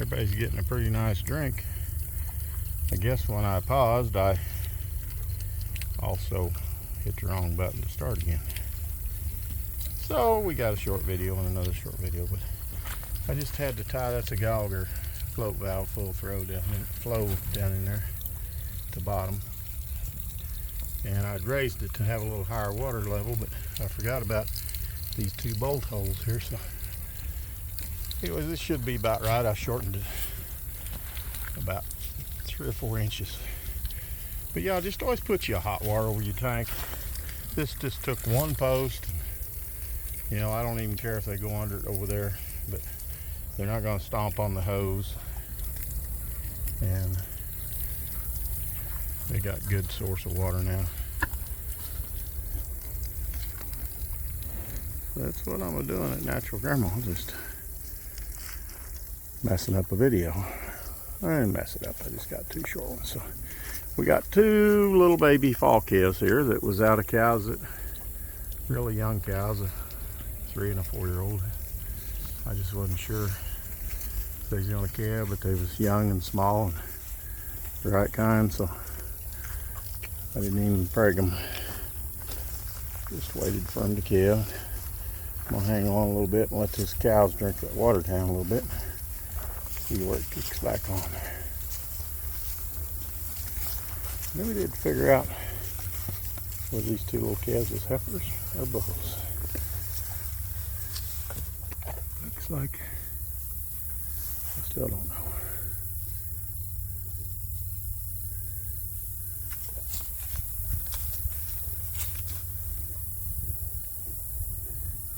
Everybody's getting a pretty nice drink. I guess when I paused, I also hit the wrong button to start again. So we got a short video and another short video, but I just had to tie, that's a Gallagher float valve, full flow down in there at the bottom. And I'd raised it to have a little higher water level, but I forgot about these two bolt holes here. So anyways, this should be about right. I shortened it about 3 or 4 inches. But yeah, just always put you a hot water over your tank. This just took one post. You know, I don't even care if they go under it over there, but they're not going to stomp on the hose. And they got good source of water now. That's what I'm doing at Natural Grandma, just messing up a video. I didn't mess it up, I just got 2 short ones. So we got 2 little baby fall calves here that was out of cows, that really young cows, a 3 and a 4-year-old. I just wasn't sure if they was gonna calve, but they was young and small and the right kind, so I didn't even preg them. Just waited for them to calve. I'm gonna hang on a little bit and let these cows drink that water down a little bit. See where it kicks back on. Then we did figure out whether these 2 little calves is heifers or bulls. Looks like, I still don't know.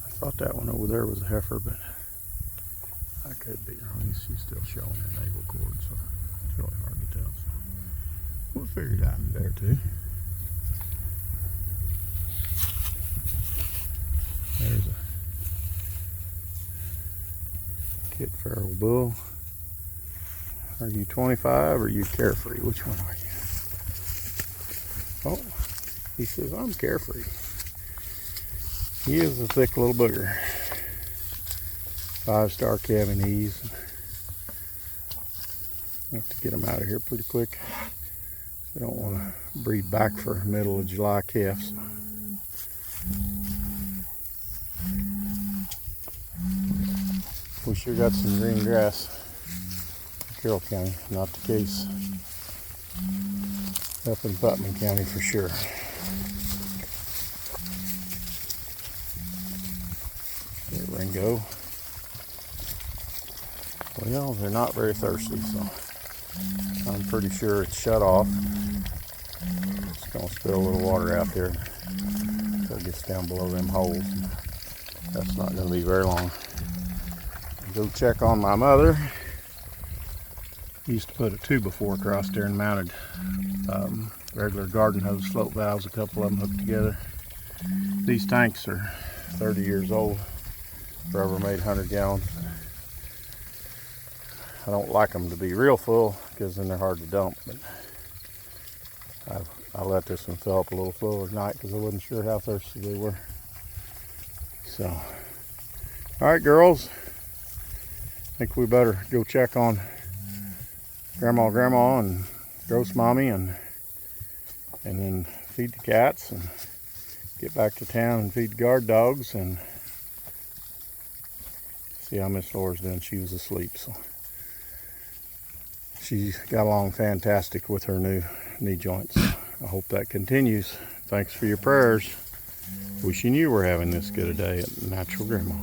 I thought that one over there was a heifer, but I could be wrong. She's still showing her navel cord, so it's really hard to tell. So we'll figure it out in there too. There's a Kit Farrell bull. Are you 25 or are you carefree? Which one are you? Oh, he says I'm carefree. He is a thick little booger. 5-star Cavanese. I have to get them out of here pretty quick. I don't want to breed back for middle of July calves. We sure got some green grass in Carroll County, not the case up in Putnam County for sure. There, Ringo. Well, they're not very thirsty, so I'm pretty sure it's shut off. It's going to spill a little water out there until it gets down below them holes. That's not going to be very long. Go check on my mother. Used to put a 2x4 across there and mounted regular garden hose float valves, a couple of them hooked together. These tanks are 30 years old, Forever made 100 gallons. I don't like them to be real full because then they're hard to dump, but I let this one fill up a little full at night because I wasn't sure how thirsty they were. So, all right, girls, I think we better go check on Grandma and Gross Mommy and then feed the cats and get back to town and feed the guard dogs and see how Miss Laura's doing. She was asleep, so she got along fantastic with her new knee joints. I hope that continues. Thanks for your prayers. Wishing you were having this good a day at Natural Grandma.